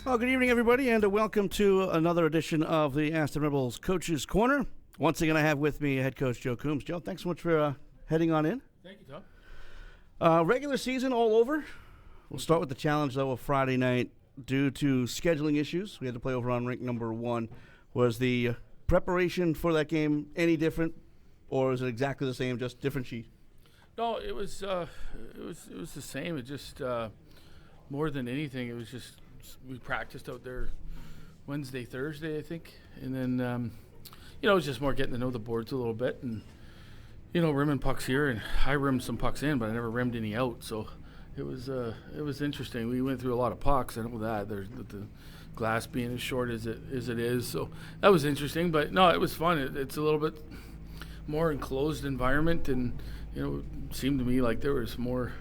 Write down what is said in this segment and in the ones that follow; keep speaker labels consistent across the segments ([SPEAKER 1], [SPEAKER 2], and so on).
[SPEAKER 1] Well, good evening, everybody, and welcome to another edition of the Aston Rebels Coach's Corner. Once again, I have with me head coach Joe Coombs. Joe, thanks so much for heading on in.
[SPEAKER 2] Thank you, Tom.
[SPEAKER 1] Regular season all over. We'll start with the challenge, though, of Friday night. Due to scheduling issues, we had to play over on rink number 1. Was the preparation for that game any different, or is it exactly the same, just different sheet?
[SPEAKER 2] No, it was the same. It just more than anything, it was just we practiced out there Wednesday, Thursday, I think, and then it was just more getting to know the boards a little bit, and rimming pucks here, and I rimmed some pucks in, but I never rimmed any out, so it was interesting. We went through a lot of pucks. I know that there's the glass being as short as it is, so that was interesting. But no, it was fun. It's a little bit more enclosed environment, and it seemed to me like there was more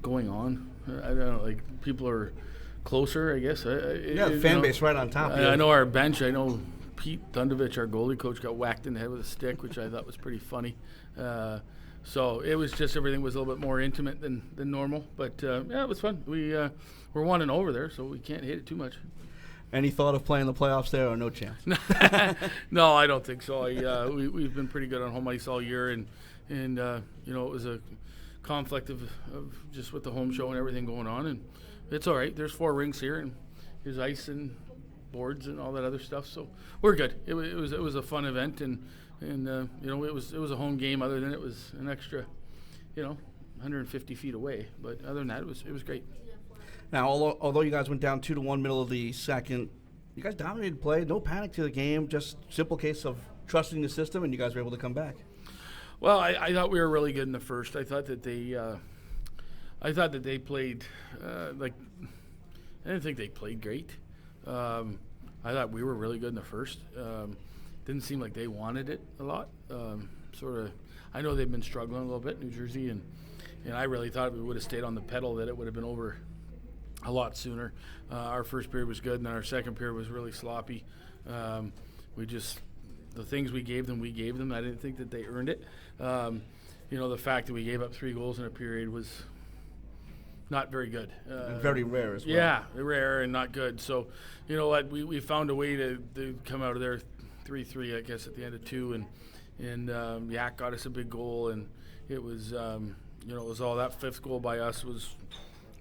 [SPEAKER 2] going on. I don't know, like people are closer, I guess.
[SPEAKER 1] The fan base right on top.
[SPEAKER 2] I know our bench. I know Pete Dundovich, our goalie coach, got whacked in the head with a stick, which I thought was pretty funny. So it was just everything was a little bit more intimate than normal. But, it was fun. We're 1-0 over there, so we can't hate it too much.
[SPEAKER 1] Any thought of playing the playoffs there, or no chance?
[SPEAKER 2] No, I don't think so. We've been pretty good on home ice all year, and it was a conflict of just with the home show and everything going on. And it's all right. There's 4 rinks here, and there's ice and boards and all that other stuff. So we're good. It was a fun event, and it was a home game. Other than it was an extra, 150 feet away. But other than that, it was great.
[SPEAKER 1] Now, although you guys went down 2-1 middle of the second, you guys dominated play. No panic to the game. Just simple case of trusting the system, and you guys were able to come back.
[SPEAKER 2] Well, I thought we were really good in the first. I thought that they played I didn't think they played great. I thought we were really good in the first. Didn't seem like they wanted it a lot. I know they've been struggling a little bit, New Jersey, and I really thought if we would have stayed on the pedal that it would have been over a lot sooner. Our first period was good, and then our second period was really sloppy. The things we gave them. I didn't think that they earned it. The fact that we gave up 3 goals in a period was not very good.
[SPEAKER 1] Very rare as well.
[SPEAKER 2] Yeah, rare and not good. So, you know what, we found a way to come out of there 3-3, I guess, at the end of 2, and Yak got us a big goal, and it was, it was all that 5th goal by us was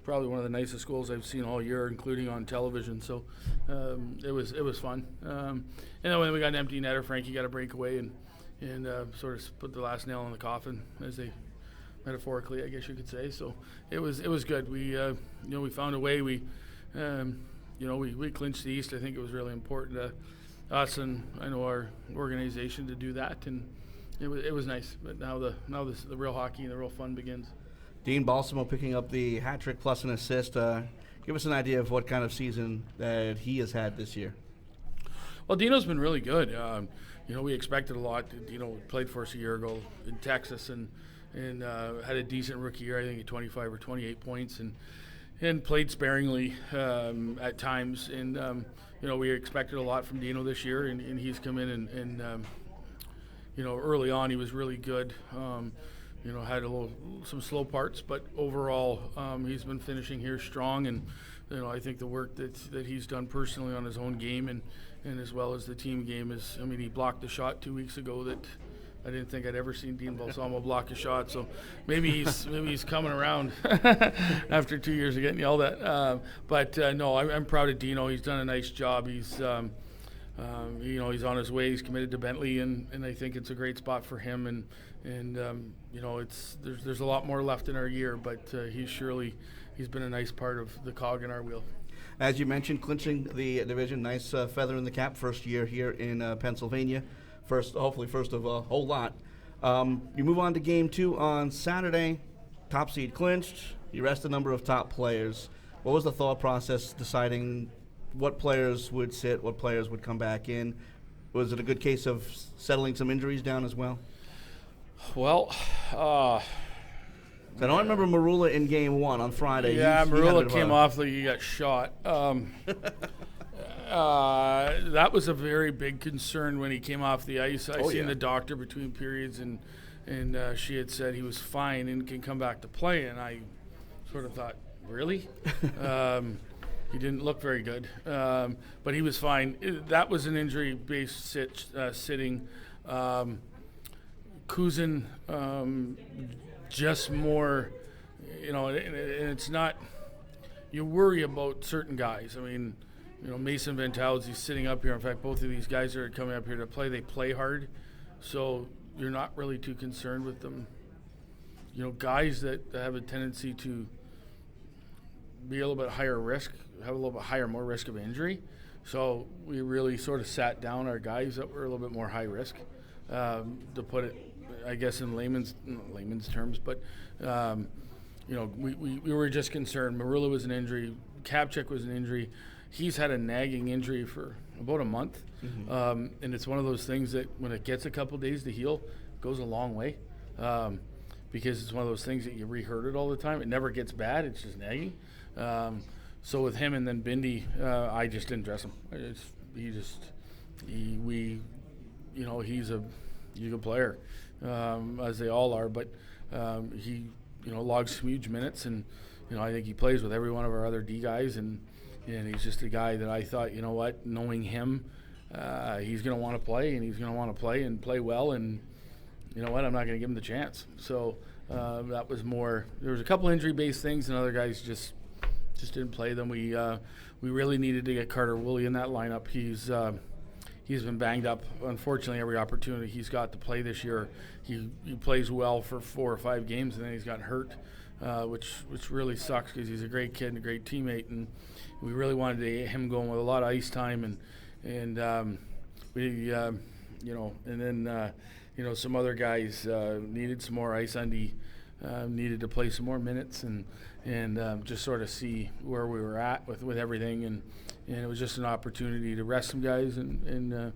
[SPEAKER 2] probably one of the nicest goals I've seen all year, including on television. So it was fun. And then when we got an empty netter, Frankie got a breakaway and sort of put the last nail in the coffin, as they metaphorically, I guess you could say. So it was good. We we found a way. We clinched the East. I think it was really important to us and I know our organization to do that, and it was nice. But now the real hockey and the real fun begins.
[SPEAKER 1] Dean Balsamo picking up the hat trick plus an assist. Give us an idea of what kind of season that he has had this year.
[SPEAKER 2] Well, Dino's been really good. We expected a lot. Played for us a year ago in Texas and had a decent rookie year. I think at 25 or 28 points and played sparingly at times. And we expected a lot from Dino this year, and he's come in and early on he was really good. Had some slow parts, but overall he's been finishing here strong, and I think the work that he's done personally on his own game and as well as the team game is, he blocked a shot 2 weeks ago that I didn't think I'd ever seen Dean Balsamo block a shot, so maybe he's coming around after 2 years of getting yelled at. No, I'm proud of Dino. He's done a nice job. He's he's on his way. He's committed to Bentley, and I think it's a great spot for him. And there's a lot more left in our year, but he's been a nice part of the cog in our wheel.
[SPEAKER 1] As you mentioned, clinching the division, nice feather in the cap. First year here in Pennsylvania. Hopefully first of a whole lot. You move on to game 2 on Saturday. Top seed clinched. You rest a number of top players. What was the thought process deciding what players would sit, what players would come back in? Was it a good case of settling some injuries down as well?
[SPEAKER 2] Well,
[SPEAKER 1] I don't remember Marula in game 1 on Friday.
[SPEAKER 2] Yeah, Marula came off like he got shot. That was a very big concern when he came off the ice. I seen the doctor between periods, and she had said he was fine and can come back to play. And I sort of thought, really? he didn't look very good, but he was fine. That was an injury-based sitting. Kuzin, just more, and it's not. You worry about certain guys. I mean, Mason Vental's, he's sitting up here. In fact, both of these guys that are coming up here to play, they play hard, so you're not really too concerned with them. Guys that have a tendency to be a little bit higher risk, have a little bit more risk of injury. So we really sort of sat down our guys that were a little bit more high risk, to put it, I guess, in layman's terms. But we were just concerned. Marula was an injury. Kapchik was an injury. He's had a nagging injury for about a month, and it's one of those things that when it gets a couple days to heal, goes a long way, because it's one of those things that you rehurt it all the time. It never gets bad. It's just nagging. So with him and then Bindi, I just didn't dress him. He's a good player, as they all are, but he logs some huge minutes, and I think he plays with every one of our other D guys, and he's just a guy that I thought, knowing him, he's going to want to play, and he's going to want to play and play well, and I'm not going to give him the chance. So that was more. There was a couple injury-based things, and other guys just didn't play them. We really needed to get Carter Woolley in that lineup. He's been banged up. Unfortunately, every opportunity he's got to play this year, he plays well for 4 or 5 games, and then he's got hurt, which really sucks because he's a great kid and a great teammate, and we really wanted him going with a lot of ice time, and we and then some other guys needed some more ice. Undy needed to play some more minutes, and just sort of see where we were at with everything, and it was just an opportunity to rest some guys, and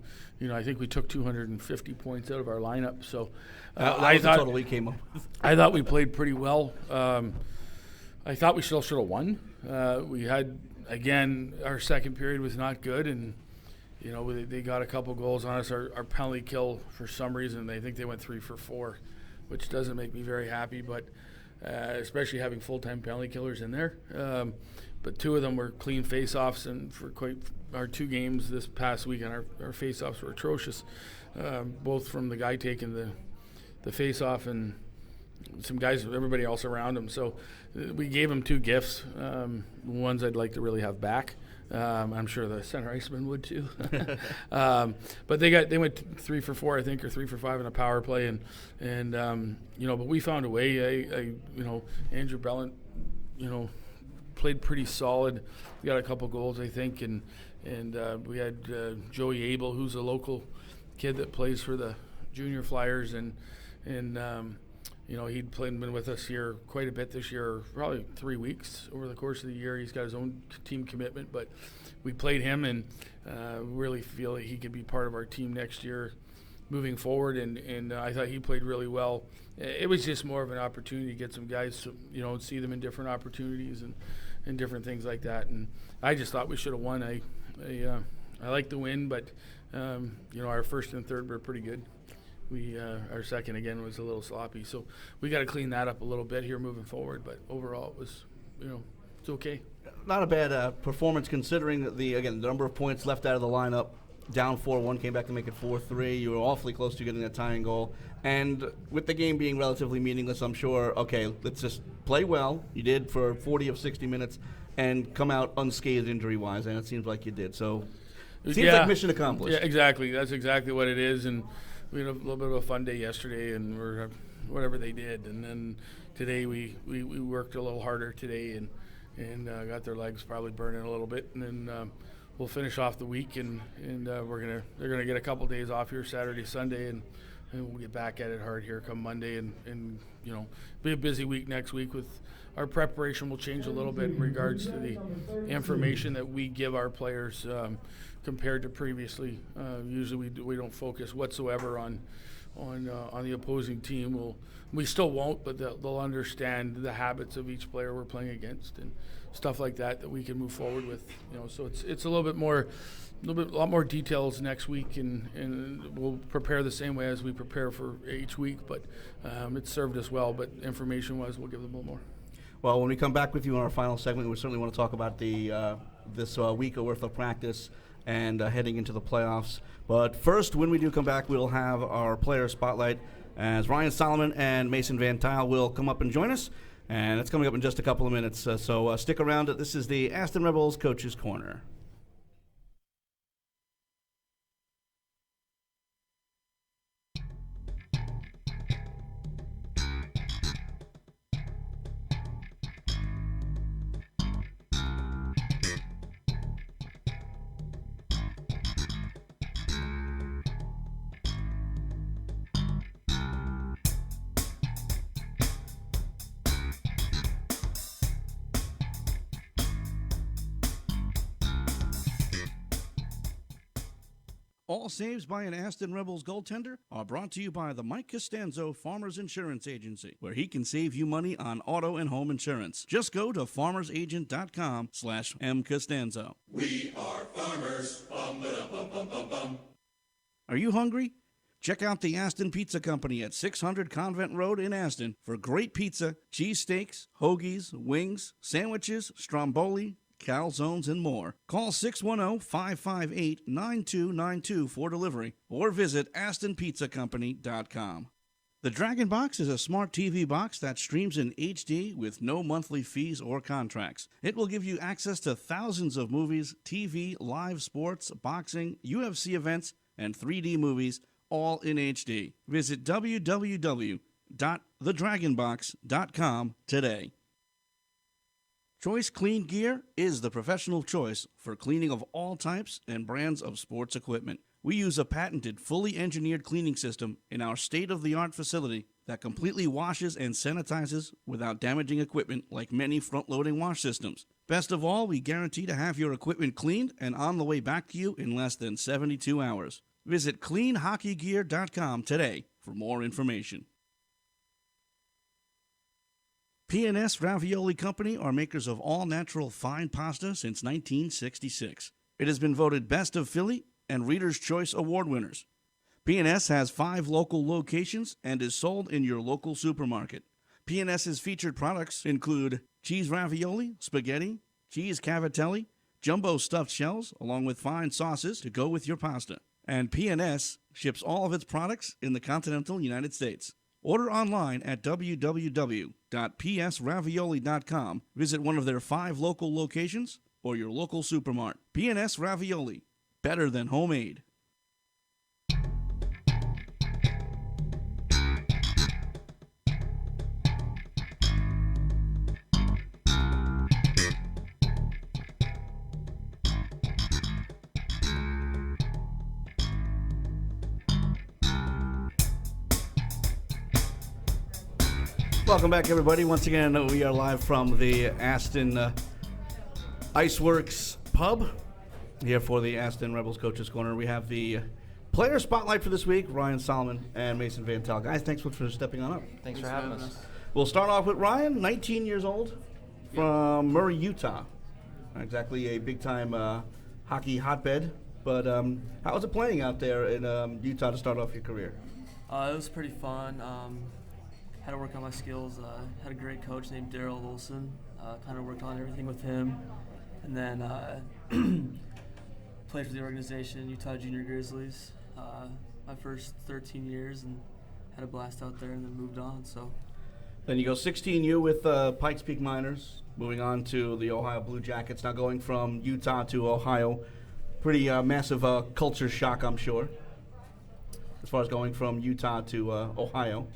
[SPEAKER 2] I think we took 250 points out of our lineup. So
[SPEAKER 1] I thought the total we came up with.
[SPEAKER 2] I thought we played pretty well. I thought we still should have won. We had, again, our second period was not good, and they got a couple goals on us. Our penalty kill, for some reason, they think they went 3 for 4, which doesn't make me very happy, but especially having full-time penalty killers in there. But 2 of them were clean face-offs, and for our 2 games this past weekend, our face-offs were atrocious, both from the guy taking the face-off and some guys, everybody else around him. So we gave him 2 gifts, ones I'd like to really have back. I'm sure the center iceman would too. But they went 3 for 4, I think, or 3 for 5 in a power play, and but we found a way. Andrew Bellant, played pretty solid. We got a couple goals, I think, and we had Joey Abel, who's a local kid that plays for the Junior Flyers, and he'd been with us here quite a bit this year, probably 3 weeks over the course of the year. He's got his own team commitment, but we played him, and really feel that he could be part of our team next year moving forward, and I thought he played really well. It was just more of an opportunity to get some guys to, see them in different opportunities and different things like that, and I just thought we should have won. I like the win, but our first and third were pretty good. Our second, again, was a little sloppy, so we got to clean that up a little bit here moving forward, but overall it was, it's okay.
[SPEAKER 1] Not a bad performance considering the number of points left out of the lineup. Down 4-1, came back to make it 4-3. You were awfully close to getting that tying goal. And with the game being relatively meaningless, I'm sure, okay, let's just play well. You did for 40 of 60 minutes and come out unscathed injury-wise, and it seems like you did. So it seems like mission accomplished.
[SPEAKER 2] Yeah, exactly. That's exactly what it is. And we had a little bit of a fun day yesterday, and we're whatever they did. And then today we worked a little harder today and got their legs probably burning a little bit. And then we'll finish off the week, and they're gonna get a couple days off here Saturday, Sunday, and we'll get back at it hard here come Monday, and be a busy week next week. With our preparation will change a little bit in regards to the information that we give our players compared to previously. Usually we don't focus whatsoever on the opposing team. We still won't, but they'll understand the habits of each player we're playing against and stuff like that we can move forward with. So it's a lot more details next week, and we'll prepare the same way as we prepare for each week. But it's served us well. But information-wise, we'll give them a little more.
[SPEAKER 1] Well, when we come back with you in our final segment, we certainly want to talk about the this week worth of practice and heading into the playoffs. But first, when we do come back, we'll have our player spotlight as Ryan Solomon and Mason Van Tile will come up and join us. And it's coming up in just a couple of minutes, so stick around. This is the Aston Rebels Coaches Corner. All saves by an Aston Rebels goaltender are brought to you by the Mike Costanzo Farmers Insurance Agency, where he can save you money on auto and home insurance. Just go to farmersagent.com/mcostanzo.
[SPEAKER 3] We are farmers. Bum, ba, bum, bum, bum, bum.
[SPEAKER 1] Are you hungry? Check out the Aston Pizza Company at 600 Convent Road in Aston for great pizza, cheesesteaks, hoagies, wings, sandwiches, stromboli, calzones, and more. Call 610-558-9292 for delivery or visit astonpizzacompany.com. The Dragon Box is a smart TV box that streams in HD with no monthly fees or contracts. It will give you access to thousands of movies, TV, live sports, boxing, UFC events, and 3D movies, all in HD. Visit www.thedragonbox.com today. Choice Clean Gear is the professional choice for cleaning of all types and brands of sports equipment. We use a patented, fully engineered cleaning system in our state-of-the-art facility that completely washes and sanitizes without damaging equipment like many front-loading wash systems. Best of all, we guarantee to have your equipment cleaned and on the way back to you in less than 72 hours. Visit cleanhockeygear.com today for more information. P&S Ravioli Company are makers of all-natural fine pasta since 1966. It has been voted Best of Philly and Reader's Choice Award winners. P&S has 5 local locations and is sold in your local supermarket. P&S's featured products include cheese ravioli, spaghetti, cheese cavatelli, jumbo stuffed shells, along with fine sauces to go with your pasta. And P&S ships all of its products in the continental United States. Order online at www.psravioli.com. Visit one of their 5 local locations or your local supermart. P&S Ravioli, better than homemade. Welcome back, everybody. Once again, we are live from the Aston IceWorks Pub here for the Aston Rebels Coaches Corner. We have the player spotlight for this week, Ryan Solomon and Mason Van Tile. Guys, thanks for stepping on up.
[SPEAKER 4] Thanks for having us.
[SPEAKER 1] We'll start off with Ryan, 19 years old, from Murray, Utah. Not exactly a big-time hockey hotbed, but how was it playing out there in Utah to start off your career?
[SPEAKER 4] It was pretty fun. Had to work on my skills. Had a great coach named Daryl Olson. Kind of worked on everything with him. And then played for the organization, Utah Junior Grizzlies, my first 13 years, and had a blast out there and then moved on. So.
[SPEAKER 1] Then you go 16U with Pikes Peak Miners, moving on to the Ohio Blue Jackets, now going from Utah to Ohio. Pretty massive culture shock, I'm sure, as far as going from Utah to Ohio.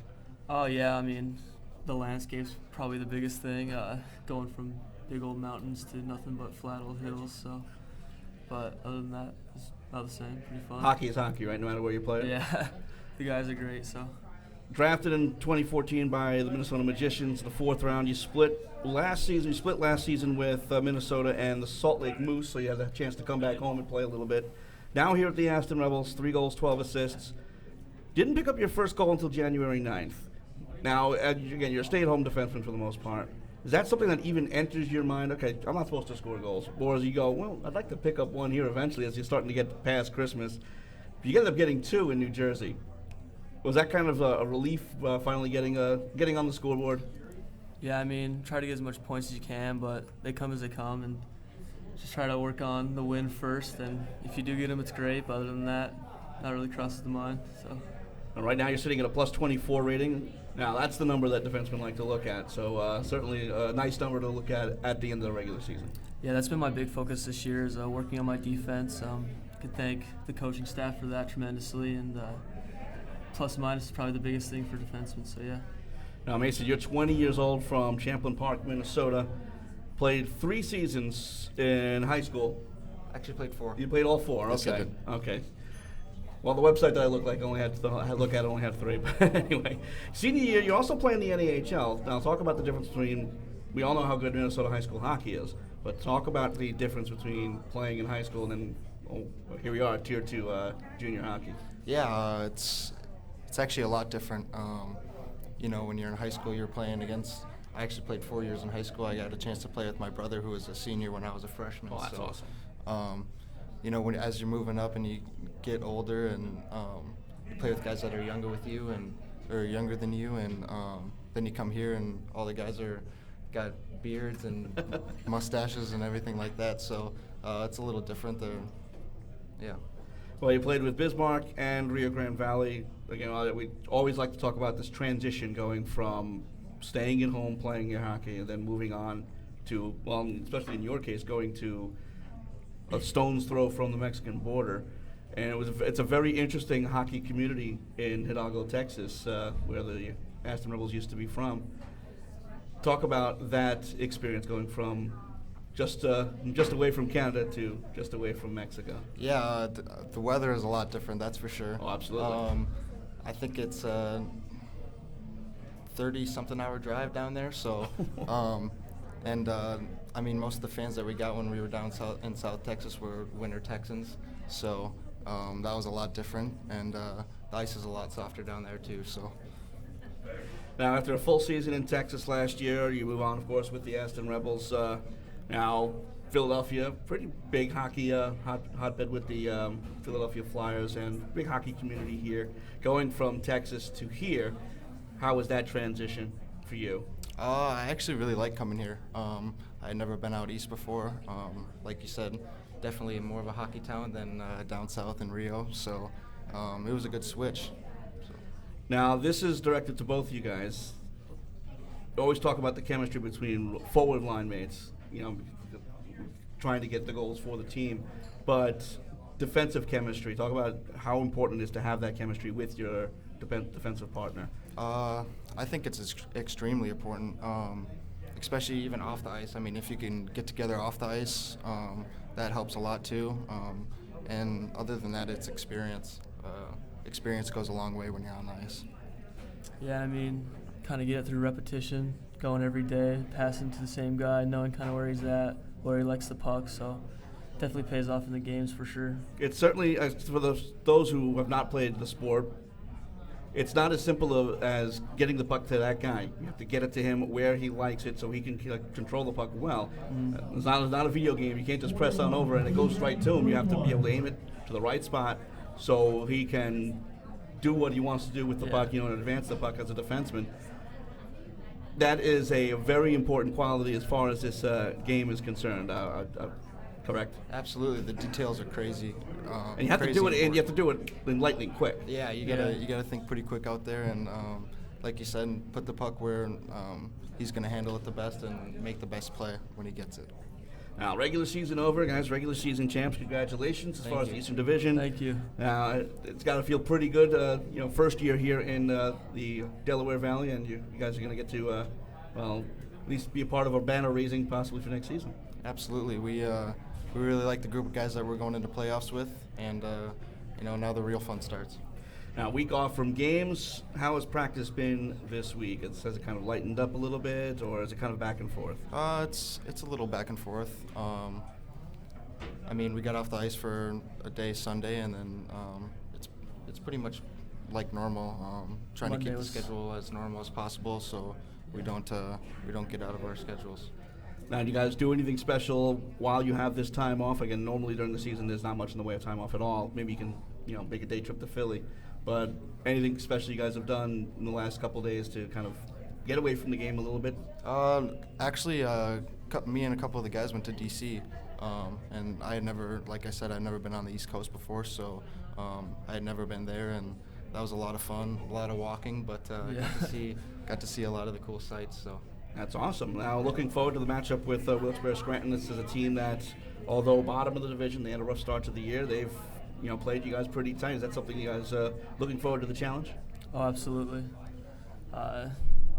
[SPEAKER 4] Oh, yeah, I mean, the landscape's probably the biggest thing, going from big old mountains to nothing but flat old hills. So, but other than that, it's about the same, pretty fun.
[SPEAKER 1] Hockey is hockey, right, no matter where you play it?
[SPEAKER 4] Yeah, the guys are great, so.
[SPEAKER 1] Drafted in 2014 by the Minnesota Magicians, the 4th round. You split last season with Minnesota and the Salt Lake Moose, so you had a chance to come back home and play a little bit. Now here at the Aston Rebels, 3 goals, 12 assists. Didn't pick up your first goal until January 9th. Now, again, you're a stay-at-home defenseman for the most part. Is that something that even enters your mind? Okay, I'm not supposed to score goals. Or as you go, well, I'd like to pick up one here eventually as you're starting to get past Christmas. You end up getting 2 in New Jersey. Was that kind of a relief finally getting on the scoreboard?
[SPEAKER 4] Yeah, I mean, try to get as much points as you can, but they come as they come, and just try to work on the win first, and if you do get them, it's great. But other than that, not really crosses the mind. So.
[SPEAKER 1] And right now you're sitting at a plus 24 rating. Now that's the number that defensemen like to look at. So certainly a nice number to look at the end of the regular season.
[SPEAKER 4] Yeah, that's been my big focus this year is working on my defense. I could thank the coaching staff for that tremendously, and plus and minus is probably the biggest thing for defensemen. So yeah.
[SPEAKER 1] Now Mason, you're 20 years old from Champlain Park, Minnesota. Played 3 seasons in high school.
[SPEAKER 5] Actually played 4.
[SPEAKER 1] You played all 4.
[SPEAKER 5] Yes, I
[SPEAKER 1] Okay.
[SPEAKER 5] did.
[SPEAKER 1] Okay. Well, the website that I only had 3. But anyway, senior year, you're also playing the NAHL. Now, talk about the difference between. We all know how good Minnesota high school hockey is, but talk about the difference between playing in high school and then here we are, Tier 2 junior hockey.
[SPEAKER 5] Yeah, it's actually a lot different. When you're in high school, you're playing against. I actually played 4 years in high school. I got a chance to play with my brother, who was a senior when I was a freshman.
[SPEAKER 1] Oh, that's awesome.
[SPEAKER 5] As you're moving up and you get older and you play with guys that are younger than you, and then you come here and all the guys got beards and mustaches and everything like that. So it's a little different there. Yeah.
[SPEAKER 1] Well, you played with Bismarck and Rio Grande Valley. Again, we always like to talk about this transition going from staying at home playing your hockey and then moving on to, well, especially in your case, going to a stone's throw from the Mexican border. And it's a very interesting hockey community in Hidalgo, Texas, where the Aston Rebels used to be from. Talk about that experience going from just away from Canada to just away from Mexico.
[SPEAKER 5] Yeah, the weather is a lot different, that's for sure.
[SPEAKER 1] Oh, absolutely.
[SPEAKER 5] I think it's a 30-something hour drive down there, so most of the fans that we got when we were down in South Texas were Winter Texans, so that was a lot different, and the ice is a lot softer down there too. So
[SPEAKER 1] now, after a full season in Texas last year, you move on, of course, with the Aston Rebels. Now, Philadelphia, pretty big hockey hotbed with the Philadelphia Flyers and big hockey community here. Going from Texas to here, how was that transition for you?
[SPEAKER 5] I actually really like coming here. I had never been out east before. Like you said, definitely more of a hockey town than down south in Rio. So it was a good switch. So.
[SPEAKER 1] Now, this is directed to both you guys. We always talk about the chemistry between forward line mates, trying to get the goals for the team. But defensive chemistry, talk about how important it is to have that chemistry with your defensive partner.
[SPEAKER 5] I think it's extremely important, especially even off the ice. I mean, if you can get together off the ice, that helps a lot too. And other than that, it's experience. Experience goes a long way when you're on the ice.
[SPEAKER 4] Yeah, kind of get it through repetition, going every day, passing to the same guy, knowing kind of where he's at, where he likes the puck. So definitely pays off in the games for sure.
[SPEAKER 1] It's certainly, for those who have not played the sport, it's not as simple as getting the puck to that guy. You have to get it to him where he likes it so he can control the puck well. It's not a video game. You can't just press on over and it goes right to him. You have to be able to aim it to the right spot so he can do what he wants to do with the puck, and advance the puck as a defenseman. That is a very important quality as far as this game is concerned. Correct?
[SPEAKER 5] Absolutely, the details are crazy.
[SPEAKER 1] And you have to do it, and you have to do it in lightning quick.
[SPEAKER 5] Yeah, you gotta think pretty quick out there, and like you said, put the puck where he's gonna handle it the best and make the best play when he gets it.
[SPEAKER 1] Now, regular season over, guys. Regular season champs. Congratulations as far as the Eastern Division.
[SPEAKER 4] Thank you.
[SPEAKER 1] It's got to feel pretty good. First year here in the Delaware Valley, and you guys are going to get to, at least be a part of a banner raising possibly for next season.
[SPEAKER 5] Absolutely. We really like the group of guys that we're going into playoffs with, and now the real fun starts.
[SPEAKER 1] Now, week off from games. How has practice been this week? Has it kind of lightened up a little bit, or is it kind of back and forth?
[SPEAKER 5] It's a little back and forth. We got off the ice for a day Sunday, and then it's pretty much like normal. Trying to keep the schedule as normal as possible, so we don't get out of our schedules.
[SPEAKER 1] Now, do you guys do anything special while you have this time off? Again, normally during the season, there's not much in the way of time off at all. Maybe you can, make a day trip to Philly. But anything special you guys have done in the last couple of days to kind of get away from the game a little bit?
[SPEAKER 5] Actually, me and a couple of the guys went to D.C. And I had never, like I said, I've never been on the East Coast before, so I had never been there, and that was a lot of fun, a lot of walking, but got to see a lot of the cool sights. So
[SPEAKER 1] That's awesome. Now, looking forward to the matchup with Wilkes-Barre Scranton. This is a team that, although bottom of the division, they had a rough start to the year. They've played you guys pretty tight. Is that something you guys looking forward to the challenge?
[SPEAKER 4] Oh, absolutely.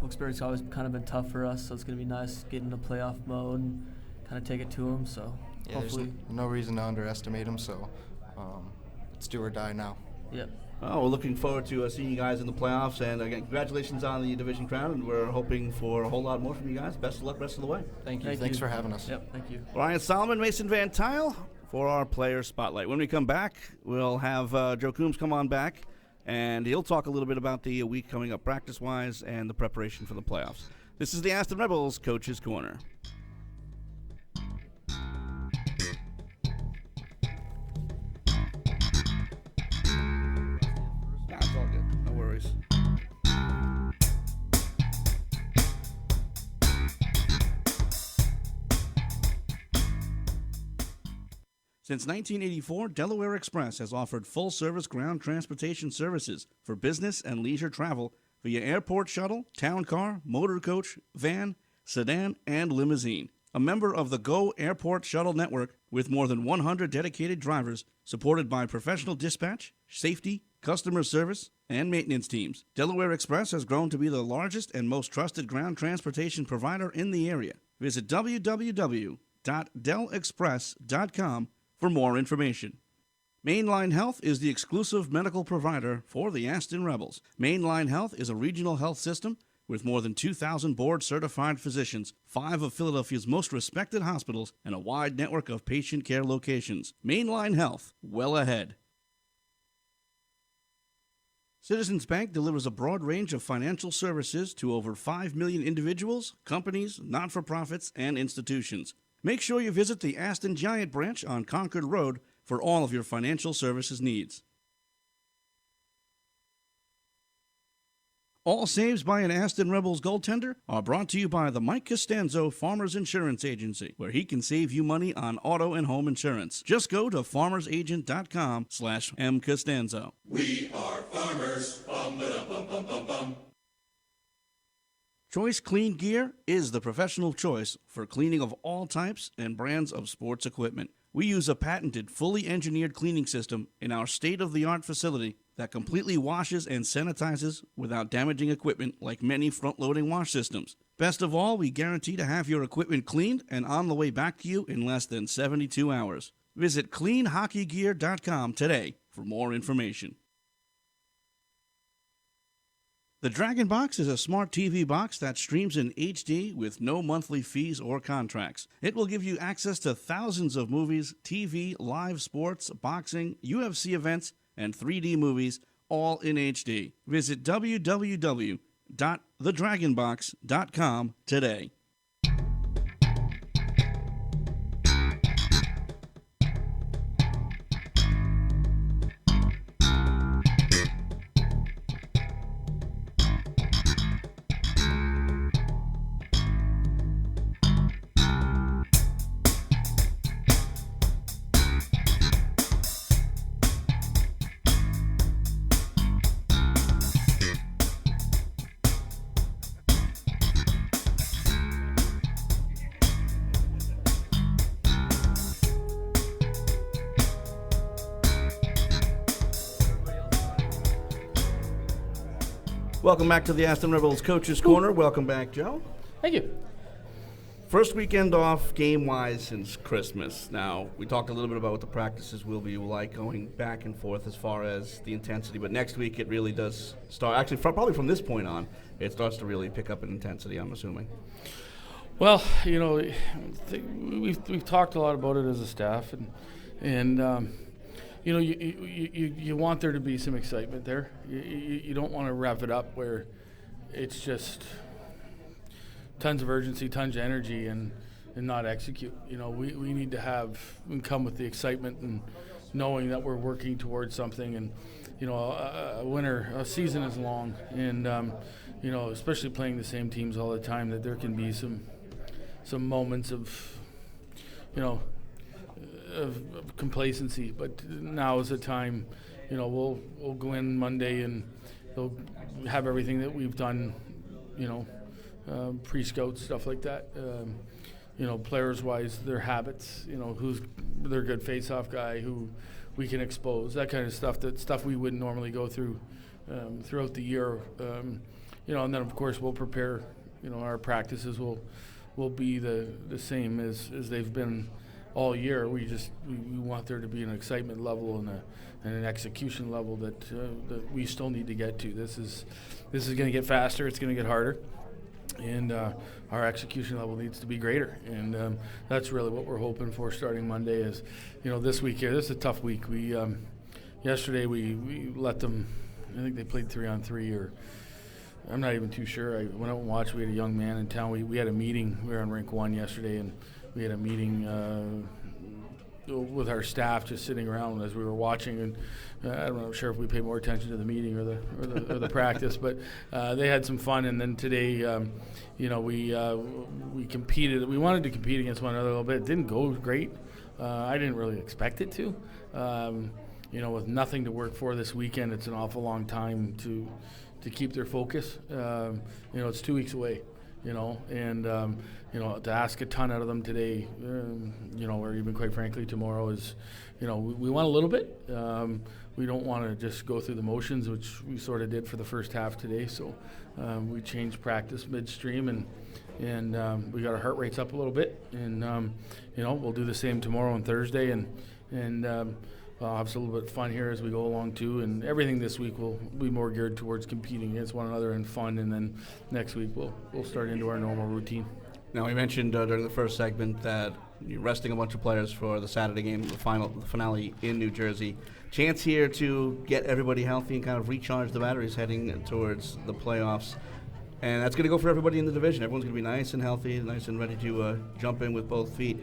[SPEAKER 4] Wilkes-Barre's always kind of been tough for us, so it's going to be nice getting into playoff mode and kind of take it to them. So
[SPEAKER 5] yeah,
[SPEAKER 4] hopefully,
[SPEAKER 5] there's no reason to underestimate them. So it's do or die now.
[SPEAKER 4] Yep.
[SPEAKER 1] Oh, we're looking forward to seeing you guys in the playoffs. And again, congratulations on the division crown. And we're hoping for a whole lot more from you guys. Best of luck rest of the way.
[SPEAKER 5] Thank you. Thanks for having us.
[SPEAKER 4] Yep. Thank you.
[SPEAKER 1] Ryan Solomon, Mason Van Tile for our player spotlight. When we come back, we'll have Joe Coombs come on back, and he'll talk a little bit about the week coming up practice-wise and the preparation for the playoffs. This is the Aston Rebels Coach's Corner. It's all good. No worries. Since 1984, Delaware Express has offered full-service ground transportation services for business and leisure travel via airport shuttle, town car, motor coach, van, sedan, and limousine. A member of the Go Airport Shuttle Network with more than 100 dedicated drivers supported by professional dispatch, safety, customer service, and maintenance teams. Delaware Express has grown to be the largest and most trusted ground transportation provider in the area. Visit www.delexpress.com for more information. Mainline Health is the exclusive medical provider for the Aston Rebels. Mainline Health is a regional health system with more than 2,000 board-certified physicians, 5 of Philadelphia's most respected hospitals, and a wide network of patient care locations. Mainline Health, well ahead. Citizens Bank delivers a broad range of financial services to over 5 million individuals, companies, not-for-profits, and institutions. Make sure you visit the Aston Giant branch on Concord Road for all of your financial services needs. All saves by an Aston Rebels goaltender are brought to you by the Mike Costanzo Farmers Insurance Agency, where he can save you money on auto and home insurance. Just go to farmersagent.com/mcostanzo.
[SPEAKER 3] We are farmers. Bum, ba, bum, bum, bum, bum.
[SPEAKER 1] Choice Clean Gear is the professional choice for cleaning of all types and brands of sports equipment. We use a patented, fully engineered cleaning system in our state-of-the-art facility that completely washes and sanitizes without damaging equipment like many front-loading wash systems. Best of all, we guarantee to have your equipment cleaned and on the way back to you in less than 72 hours. Visit cleanhockeygear.com today for more information. The Dragon Box is a smart TV box that streams in HD with no monthly fees or contracts. It will give you access to thousands of movies, TV, live sports, boxing, UFC events, and 3D movies, all in HD. Visit www.thedragonbox.com today. Welcome back to the Aston Rebels Coach's Corner. Welcome back, Joe.
[SPEAKER 2] Thank you.
[SPEAKER 1] First weekend off game-wise since Christmas. Now, we talked a little bit about what the practices will be like going back and forth as far as the intensity, but next week it really does start. Actually, probably from this point on, it starts to really pick up in intensity, I'm assuming.
[SPEAKER 2] Well, you know, we've talked a lot about it as a staff, and you know, you want there to be some excitement there. You don't want to wrap it up where it's just tons of urgency, tons of energy, and not execute. You know, we need to have and come with the excitement and knowing that we're working towards something. And you know, a season is long, and you know, especially playing the same teams all the time, that there can be some moments of, you know, of complacency, but now is the time. We'll go in Monday and they'll have everything that we've done. Pre-scout stuff like that. Players-wise, their habits. Who's their good face-off guy, who we can expose. That kind of stuff. That stuff we wouldn't normally go through throughout the year. And then of course we'll prepare. Our practices will be the same as they've been all year. We want there to be an excitement level and an execution level that we still need to get to. This is going to get faster. It's going to get harder, and our execution level needs to be greater. And that's really what we're hoping for starting Monday. Is this week here. This is a tough week. We yesterday we let them. I think they played 3-on-3 or. I'm not even too sure. I went out and watched. We had a young man in town. We had a meeting. We were on rink 1 yesterday, and we had a meeting with our staff, just sitting around as we were watching. And I'm not sure if we paid more attention to the meeting or the practice, but they had some fun. And then today, we competed. We wanted to compete against one another a little bit. It didn't go great. I didn't really expect it to. With nothing to work for this weekend, it's an awful long time to keep their focus. It's 2 weeks away, and to ask a ton out of them today, or even quite frankly tomorrow is, we want a little bit. We don't want to just go through the motions, which we sort of did for the first half today. So we changed practice midstream, and we got our heart rates up a little bit, and we'll do the same tomorrow and Thursday, and we'll have a little bit of fun here as we go along too, and everything this week will be more geared towards competing against one another and fun, and then next week we'll start into our normal routine.
[SPEAKER 1] Now, we mentioned during the first segment that you're resting a bunch of players for the Saturday game, the finale in New Jersey. Chance here to get everybody healthy and kind of recharge the batteries heading towards the playoffs. And that's going to go for everybody in the division. Everyone's going to be nice and healthy, nice and ready to jump in with both feet.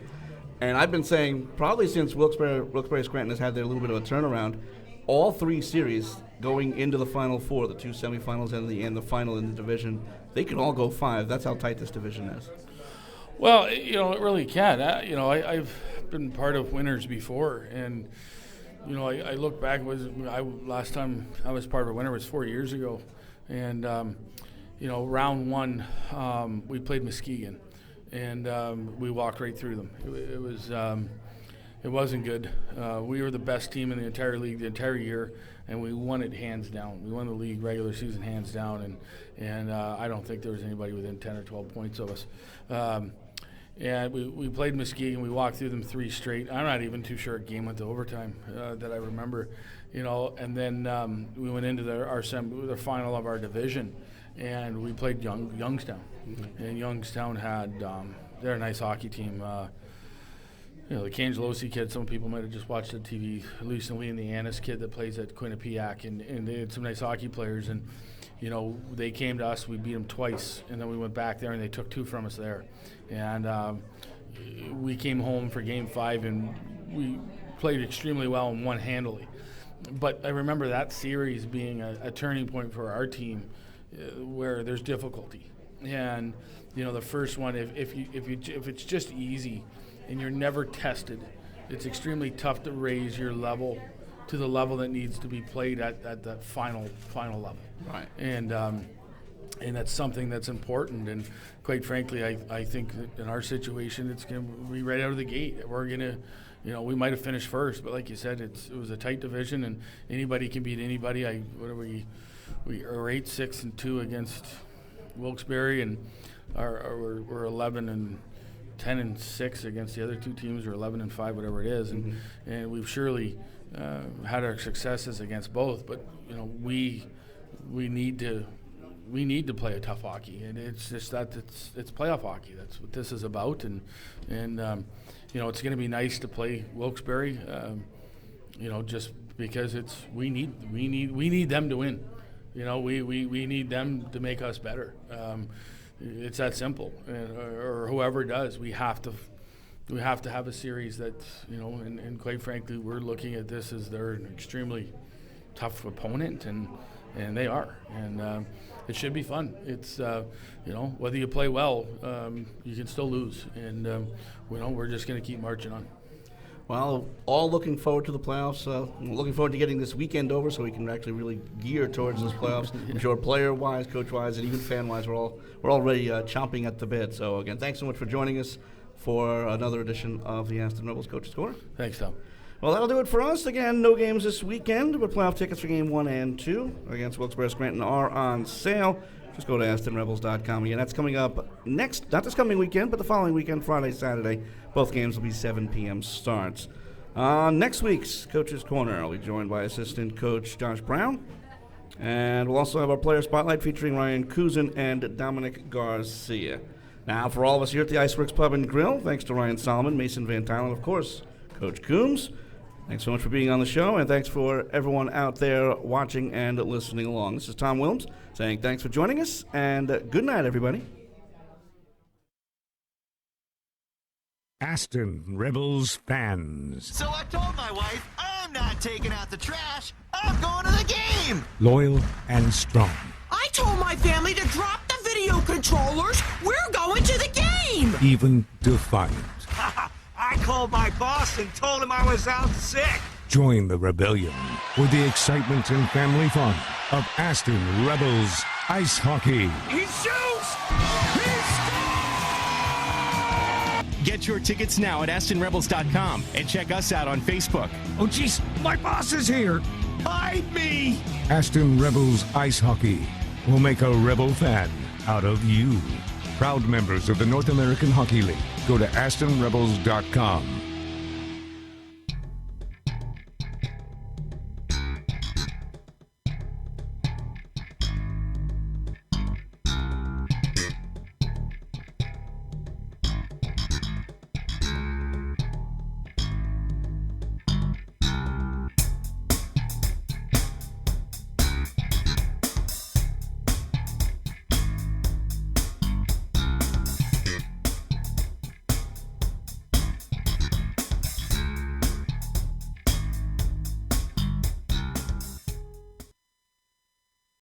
[SPEAKER 1] And I've been saying probably since Wilkes-Barre Scranton has had their little bit of a turnaround, all 3 series going into the Final Four, the 2 semifinals and the final in the division, they can all go 5. That's how tight this division is.
[SPEAKER 2] Well, it really can. I've been part of winners before, and I look back. Last time I was part of a winner was 4 years ago, and round 1 we played Muskegon. And we walked right through them. It wasn't good. We were the best team in the entire league the entire year, and we won it hands down. We won the league regular season hands down, and I don't think there was anybody within 10 or 12 points of us. And we played Muskegon. We walked through them 3 straight. I'm not even too sure a game went to overtime that I remember. And then we went into the final of our division, and we played Youngstown. Mm-hmm. And Youngstown had they're a nice hockey team. The Cangelosi kid, some people might have just watched the TV recently, and the Annis kid that plays at Quinnipiac, and they had some nice hockey players. And they came to us. We beat them twice, and then we went back there, and they took 2 from us there. And we came home for Game 5, and we played extremely well and won handily. But I remember that series being a turning point for our team, where there's difficulty. And the first one, if it's just easy and you're never tested, it's extremely tough to raise your level to the level that needs to be played at that final level.
[SPEAKER 1] Right.
[SPEAKER 2] And that's something that's important. And quite frankly, I think that in our situation, it's going to be right out of the gate. We're going to, we might have finished first, but like you said, it was a tight division, and anybody can beat anybody. We are 8-6-2 against Wilkes-Barre, and we're 11-10-6 against the other 2 teams, or 11-5, whatever it is, and we've surely had our successes against both. But we need to play a tough hockey, and it's just that it's playoff hockey. That's what this is about, and it's going to be nice to play Wilkes-Barre, just because we need them to win. We need them to make us better. It's that simple. Or whoever does, we have to have a series that, and quite frankly, we're looking at this as they're an extremely tough opponent, and they are. And it should be fun. It's, whether you play well, you can still lose. And, we're just going to keep marching on.
[SPEAKER 1] Well, all looking forward to the playoffs. Looking forward to getting this weekend over so we can actually really gear towards those playoffs. I'm sure player-wise, coach-wise, and even fan-wise, we're already chomping at the bit. So again, thanks so much for joining us for another edition of the Aston Rebels Coach's Corner.
[SPEAKER 2] Thanks, Tom.
[SPEAKER 1] Well, that'll do it for us. Again, no games this weekend, but playoff tickets for Game 1 and 2 against Wilkes-Barre Scranton are on sale. Just go to AstonRebels.com. Again, that's coming up not this coming weekend, but the following weekend, Friday, Saturday. Both games will be 7 p.m. starts. Next week's Coach's Corner, I'll be joined by Assistant Coach Josh Brown. And we'll also have our player spotlight featuring Ryan Kuzin and Dominic Garcia. Now, for all of us here at the IceWorks Pub and Grill, thanks to Ryan Solomon, Mason Van Tylen, of course, Coach Coombs. Thanks so much for being on the show, and thanks for everyone out there watching and listening along. This is Tom Wilms saying thanks for joining us, and good night, everybody.
[SPEAKER 6] Aston Rebels fans.
[SPEAKER 7] So I told my wife, I'm not taking out the trash. I'm going to the game.
[SPEAKER 6] Loyal and strong.
[SPEAKER 8] I told my family to drop the video controllers. We're going to the game.
[SPEAKER 6] Even defiant.
[SPEAKER 9] I called my boss and told him I was out sick.
[SPEAKER 6] Join the rebellion with the excitement and family fun of Aston Rebels Ice Hockey.
[SPEAKER 9] He shoots! He
[SPEAKER 10] Get your tickets now at AstonRebels.com and check us out on Facebook.
[SPEAKER 6] Oh, jeez, my boss is here.
[SPEAKER 9] hide me!
[SPEAKER 6] Aston Rebels Ice Hockey will make a Rebel fan out of you. Proud members of the North American Hockey League. Go to AstonRebels.com.